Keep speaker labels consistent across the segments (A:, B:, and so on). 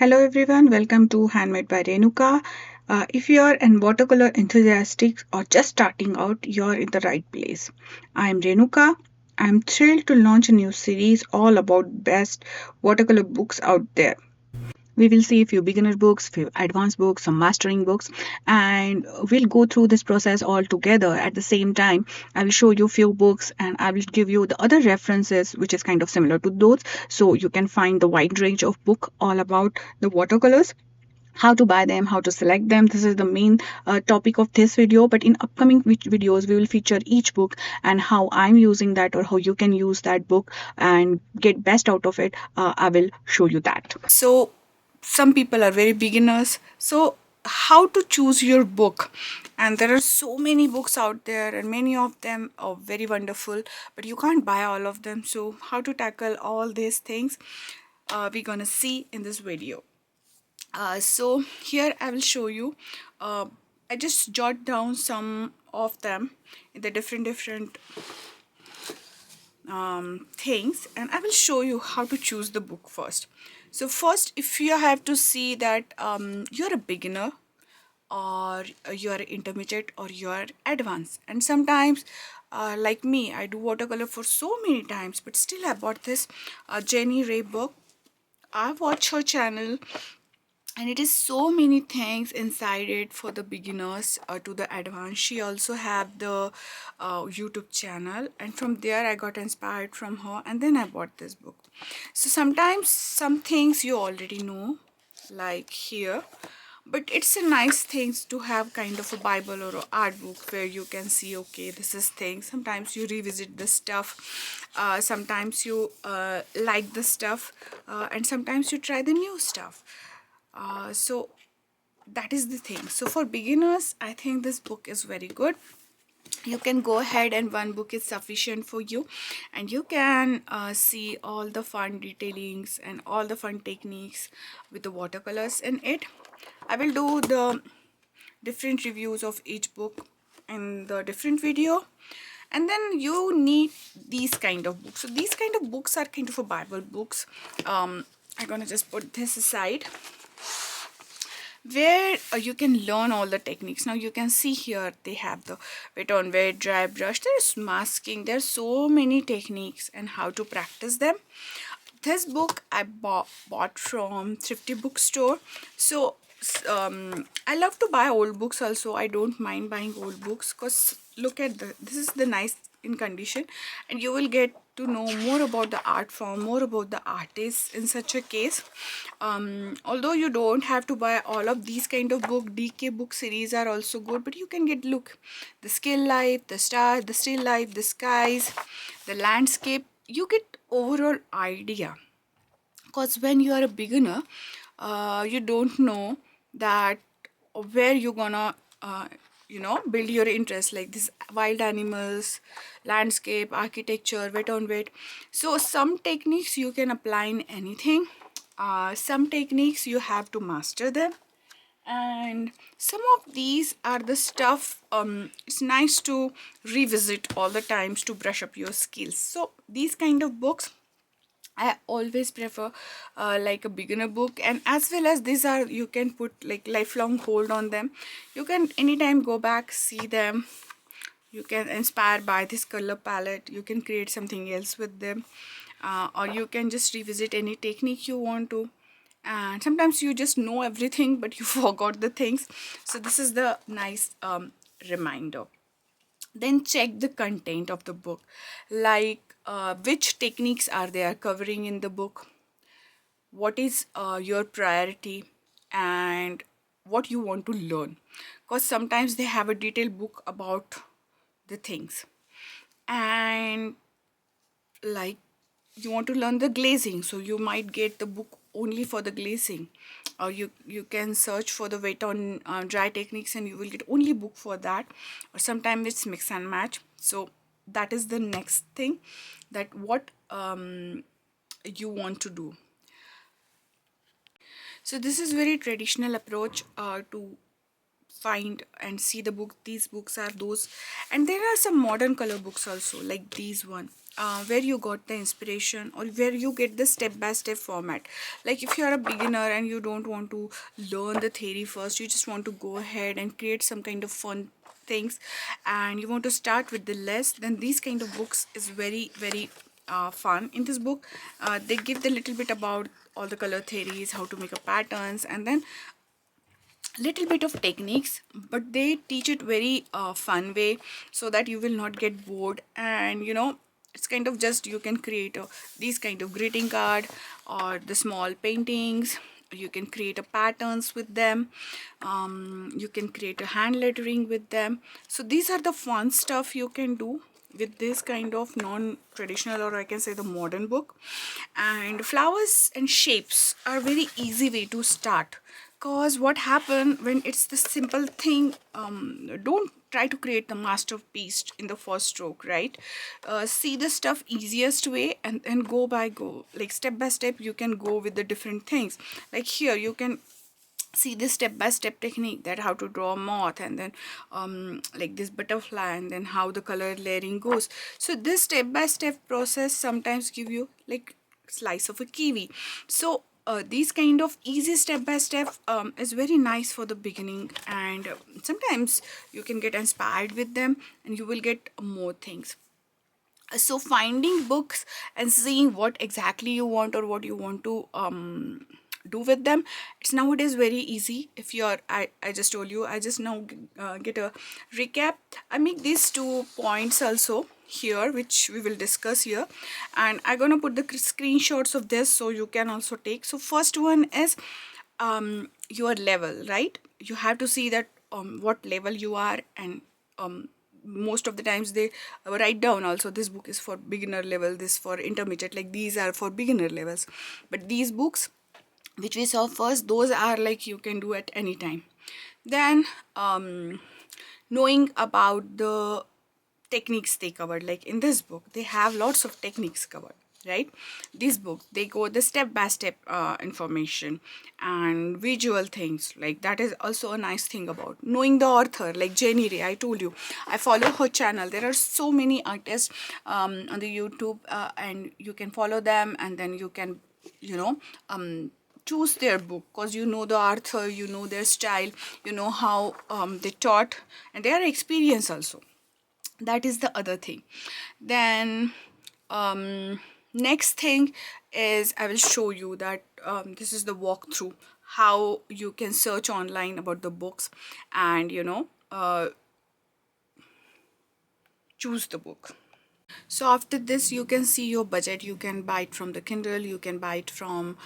A: Hello everyone, welcome to Handmade by Renuka. If you are an watercolor enthusiastic or just starting out, you're in the right place. I'm Renuka. I'm thrilled to launch a new series all about best watercolor books out there. We will see a few beginner books, few advanced books, some mastering books, and we'll go through this process all together at the same time. I will show you few books and I will give you the other references which is kind of similar to those, so you can find the wide range of book all about the watercolors, how to buy them, how to select them. This is the main topic of this video, but in upcoming videos we will feature each book and how I'm using that or how you can use that book and get best out of it. I will show you that. So some people are very beginners, so how to choose your book? And there are so many books out there and many of them are very wonderful, but you can't buy all of them. So how to tackle all these things, we're gonna see in this video. So here I will show you. I just jot down some of them in the different things, and I will show you how to choose the book first. So first, if you have to see that you're a beginner or you're intermediate or you're advanced, and sometimes like me, I do watercolor for so many times, but still I bought this Jenny Ray book. I watch her channel and it is so many things inside it for the beginners to the advanced. She also have the YouTube channel, and from there I got inspired from her and then I bought this book. So sometimes some things you already know, like here, but it's a nice thing to have kind of a Bible or a art book where you can see, okay, this is things. Sometimes you revisit the stuff, sometimes you like the stuff, and sometimes you try the new stuff. So that is the thing. So for beginners, I think this book is very good. You can go ahead and one book is sufficient for you, and you can see all the fun detailings and all the fun techniques with the watercolors in it. I will do the different reviews of each book in the different video. And then you need these kind of books. So these kind of books are kind of a Bible books. I'm gonna just put this aside, where you can learn all the techniques. Now you can see here they have the wet on wet, dry brush, there's masking, there's so many techniques and how to practice them. This book I bought from thrifty bookstore. So I love to buy old books also. I don't mind buying old books because look at this is the nice in condition, and you will get to know more about the art form, more about the artist in such a case. Although you don't have to buy all of these kind of book, DK book series are also good, but you can get look the still life, the star, the still life, the skies, the landscape. You get overall idea, because when you are a beginner, you don't know that where you're gonna build your interest, like this wild animals, landscape, architecture, wet on wet. So some techniques you can apply in anything, some techniques you have to master them, and some of these are the stuff it's nice to revisit all the times to brush up your skills. So these kind of books I always prefer, like a beginner book, and as well as these are, you can put like lifelong hold on them. You can anytime go back, see them. You can inspire by this color palette. You can create something else with them, or you can just revisit any technique you want to. And sometimes you just know everything, but you forgot the things. So this is the nice reminder. Then check the content of the book, like which techniques are they are covering in the book, what is your priority, and what you want to learn, because sometimes they have a detailed book about the things. And like you want to learn the glazing, so you might get the book only for the glazing, or you can search for the wet on dry techniques and you will get only book for that, or sometimes it's mix and match. So that is the next thing, that what you want to do. So this is very traditional approach to find and see the book, these books are those. And there are some modern color books also, like these one, where you got the inspiration, or where you get the step-by-step format. Like if you are a beginner and you don't want to learn the theory first, you just want to go ahead and create some kind of fun things, and you want to start with the less, then these kind of books is very fun. In this book, they give the little bit about all the color theories, how to make a patterns, and then little bit of techniques, but they teach it very fun way, so that you will not get bored. And it's kind of just, you can create these kind of greeting card or the small paintings. You can create a patterns with them. You can create a hand lettering with them. So these are the fun stuff you can do with this kind of non-traditional, or I can say the modern book. And flowers and shapes are very easy way to start, cause what happen when it's the simple thing, don't try to create the masterpiece in the first stroke, right? See the stuff easiest way, and then go by go, like step by step you can go with the different things. Like here you can see this step-by-step technique, that how to draw a moth, and then like this butterfly, and then how the color layering goes. So this step-by-step process sometimes give you like slice of a kiwi. So these kind of easy step-by-step is very nice for the beginning, and sometimes you can get inspired with them, and you will get more things. So finding books and seeing what exactly you want, or what you want to do with them, it's nowadays very easy. If you're I just told you, I just now get a recap. I make these 2 points also here, which we will discuss here, and I'm gonna put the screenshots of this so you can also take. So first one is your level, right? You have to see that what level you are, and most of the times they write down also, this book is for beginner level, this for intermediate, like these are for beginner levels. But these books which we saw first, those are like you can do at any time. Then knowing about the techniques they covered, like in this book they have lots of techniques covered, right? This book they go the step by step information and visual things, like that is also a nice thing about knowing the author. Like Jenny Ray, I told you, I follow her channel. There are so many artists on the YouTube, and you can follow them, and then you can choose their book, because you know the author, you know their style, you know how they taught, and their experience also. That is the other thing. Then next thing is, I will show you that this is the walkthrough, how you can search online about the books, and choose the book. So after this, you can see your budget. You can buy it from the Kindle, you can buy it from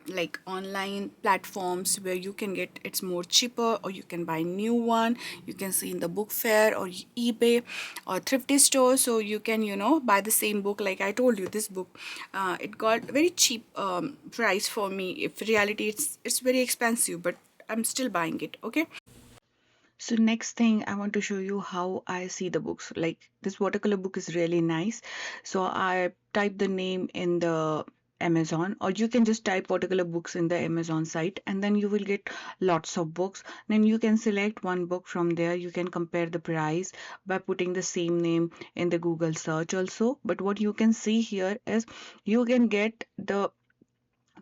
A: like online platforms where you can get it's more cheaper, or you can buy new one. You can see in the book fair or eBay or thrifty store. So you can buy the same book. Like I told you, this book it got very cheap price for me. If reality it's very expensive, but I'm still buying it. Okay. So next thing I want to show you how I see the books. Like this watercolor book is really nice. So I type the name in the Amazon, or you can just type watercolor books in the Amazon site, and then you will get lots of books. Then you can select one book from there. You can compare the price by putting the same name in the Google search also. But what you can see here is you can get the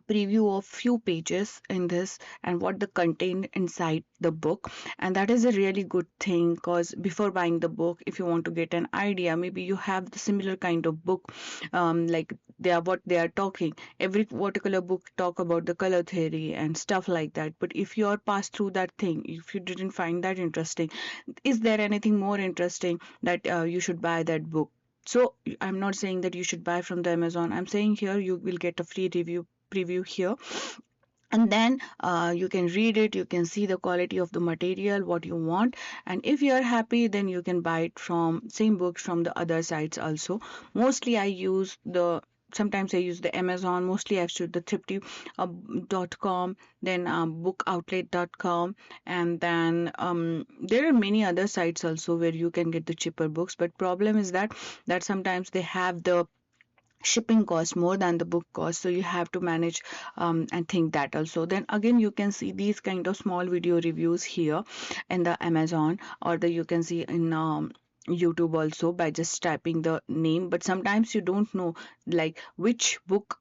A: preview of few pages in this, and what the content inside the book. And that is a really good thing, because before buying the book, if you want to get an idea, maybe you have the similar kind of book, like they are what they are talking, every watercolor book talk about the color theory and stuff like that. But if you are passed through that thing, if you didn't find that interesting, is there anything more interesting that you should buy that book? So I'm not saying that you should buy from the Amazon. I'm saying here you will get a free review preview here, and then you can read it, you can see the quality of the material what you want, and if you are happy, then you can buy it from same books from the other sites also. Mostly I use the sometimes I use the Amazon, mostly I've used the thrifty.com, then bookoutlet.com, and then there are many other sites also where you can get the cheaper books. But problem is that sometimes they have the shipping cost more than the book cost, so you have to manage and think that also. Then again, you can see these kind of small video reviews here in the Amazon, or the you can see in YouTube also by just typing the name. But sometimes you don't know like which book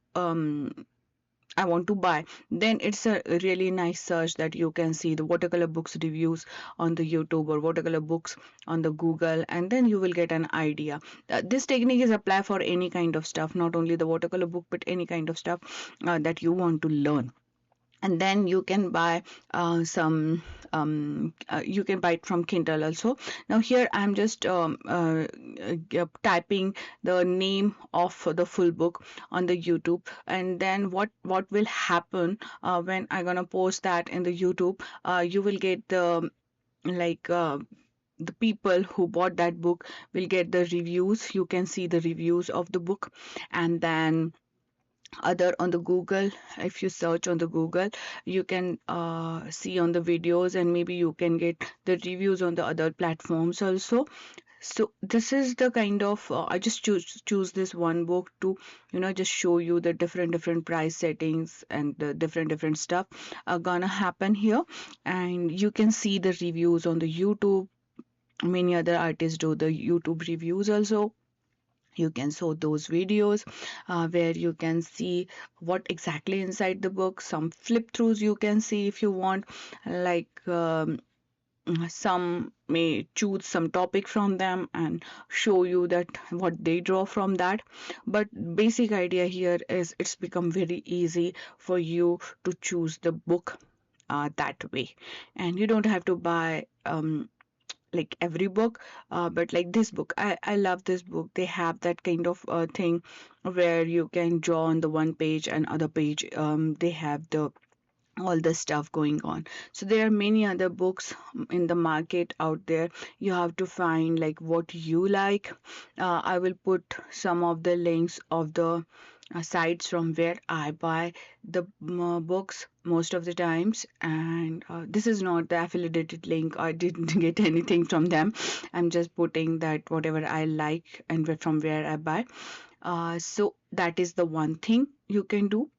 A: I want to buy, then it's a really nice search that you can see the watercolor books reviews on the YouTube or watercolor books on the Google, and then you will get an idea. This technique is applied for any kind of stuff, not only the watercolor book, but any kind of stuff that you want to learn. And then you can buy you can buy it from Kindle also. Now here I'm just typing the name of the full book on the YouTube, and then what will happen when I'm gonna post that in the YouTube, you will get like the people who bought that book will get the reviews. You can see the reviews of the book. And then other on the Google, if you search on the Google, you can see on the videos, and maybe you can get the reviews on the other platforms also. So this is the kind of I just choose this one book to just show you the different price settings and the different stuff are gonna happen here. And you can see the reviews on the YouTube. Many other artists do the YouTube reviews also. You can show those videos where you can see what exactly inside the book. Some flip throughs you can see if you want, like some may choose some topic from them and show you that what they draw from that. But basic idea here is it's become very easy for you to choose the book that way, and you don't have to buy like every book, but like this book, I love this book. They have that kind of thing where you can draw on the one page, and other page they have the all the stuff going on. So there are many other books in the market out there. You have to find like what you like. I will put some of the links of the sites from where I buy the books most of the times. And this is not the affiliated link. I didn't get anything from them. I'm just putting that whatever I like and from where I buy. So that is the one thing you can do.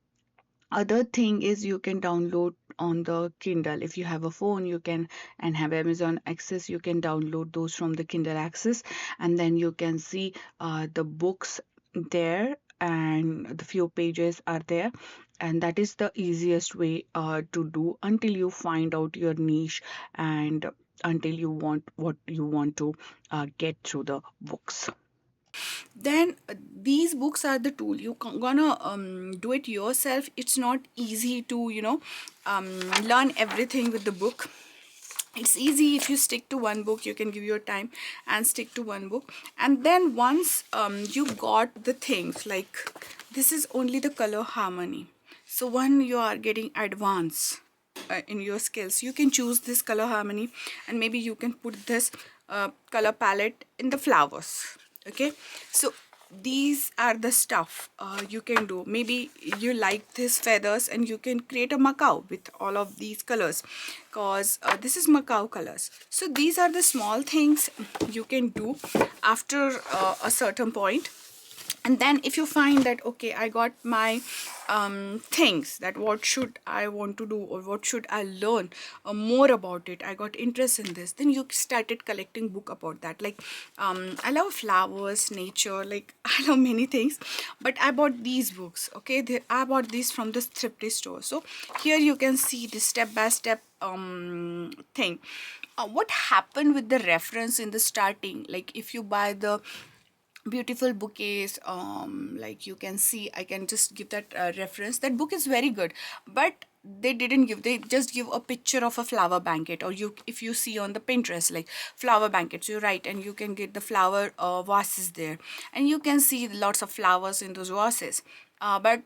A: Other thing is you can download on the Kindle. If you have a phone, you can, and have Amazon access, you can download those from the Kindle access, and then you can see the books there, and the few pages are there. And that is the easiest way to do until you find out your niche, and until you want what you want to get through the books. Then these books are the tool. You gonna do it yourself. It's not easy to learn everything with the book. It's easy if you stick to one book. You can give your time and stick to one book. And then once you got the things, like this is only the color harmony. So when you are getting advanced in your skills, you can choose this color harmony, and maybe you can put this color palette in the flowers. Okay, so these are the stuff you can do. Maybe you like these feathers, and you can create a macaw with all of these colors, because this is macaw colors. So these are the small things you can do after a certain point. And then if you find that okay, I got my things, that what should I want to do, or what should I learn more about it, I got interest in this, then you started collecting book about that. Like I love flowers, nature, like I love many things, but I bought these books. Okay, I bought these from the thrifty store. So here you can see the step by step thing. What happened with the reference in the starting, like if you buy the beautiful bouquets, like you can see, I can just give that reference. That book is very good, but they didn't give, they just give a picture of a flower banquet. Or you, if you see on the Pinterest like flower banquets, you write and you can get the flower vases there, and you can see lots of flowers in those vases. But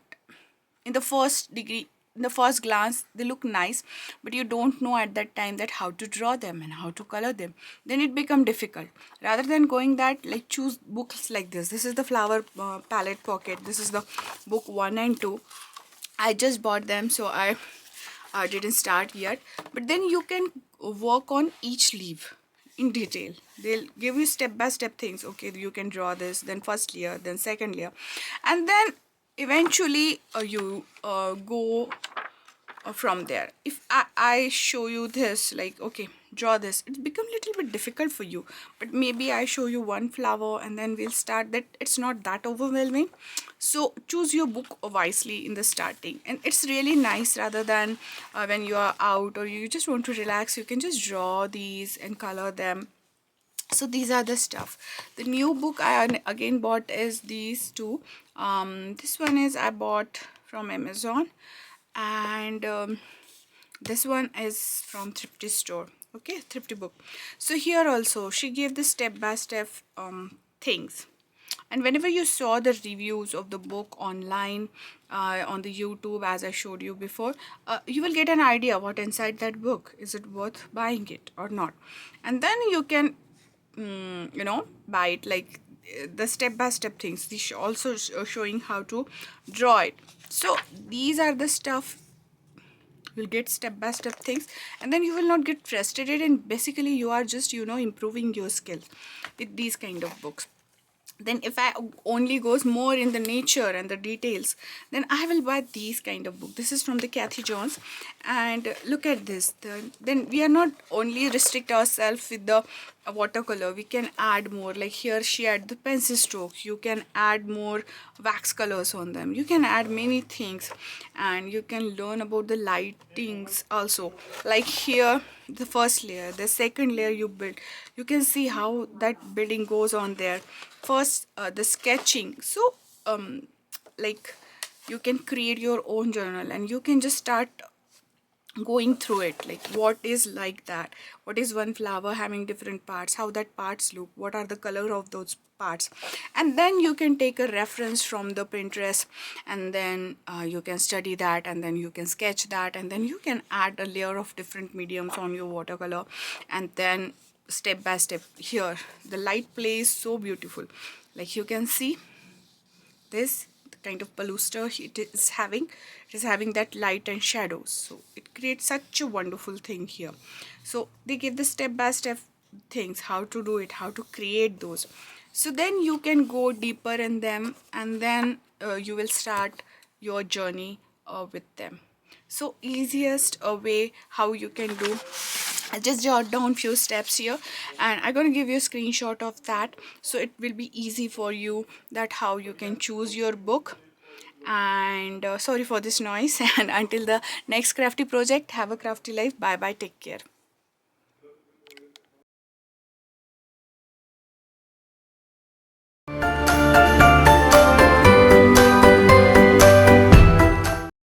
A: in the first degree, in the first glance, they look nice, but you don't know at that time that how to draw them and how to color them. Then it become difficult. Rather than going that, like choose books like this is the flower palette pocket. This is the book 1 and 2. I just bought them, so I didn't start yet. But then you can work on each leaf. in detail. They'll give you step by step things. Okay, you can draw this, then first layer, then second layer, and then eventually you go from there. If I show you this, like, okay, draw this, it's become a little bit difficult for you, but maybe I show you one flower and then we'll start that. It's not that overwhelming. So choose your book wisely in the starting, and it's really nice. Rather than when you are out or you just want to relax, you can just draw these and color them. So these are the stuff. The new book I again bought is these two. This one is I bought from Amazon, and this one is from thrifty store. Okay, thrifty book. So here also she gave the step by step things, and whenever you saw the reviews of the book online on the YouTube, as I showed you before, you will get an idea what inside that book. Is it worth buying it or not? And then you can buy it. Like the step by step things, this also showing how to draw it. So these are the stuff. You'll get step by step things, and then you will not get frustrated, and basically you are just improving your skill with these kind of books. Then if I only goes more in the nature and the details, then I will buy these kind of book. This is from the Kathy Jones, and look at this. Then we are not only restrict ourselves with the watercolor, we can add more. Like here she add the pencil strokes, you can add more wax colors on them, you can add many things, and you can learn about the lightings also. Like here the first layer, the second layer you build, you can see how that building goes on there. First the sketching. So like you can create your own journal, and you can just start going through it, like what is like that, what is one flower having different parts, how that parts look, what are the color of those parts. And then you can take a reference from the Pinterest, and then you can study that, and then you can sketch that, and then you can add a layer of different mediums on your watercolor. And then step by step, here the light plays so beautiful. Like you can see this kind of polyester it is having that light and shadows, so it creates such a wonderful thing here. So they give the step by step things, how to do it, how to create those. So then you can go deeper in them, and then you will start your journey with them. So easiest way how you can do, I just jot down few steps here, and I'm going to give you a screenshot of that, so it will be easy for you that how you can choose your book. And sorry for this noise and until the next crafty project, have a crafty life. Bye bye, take care.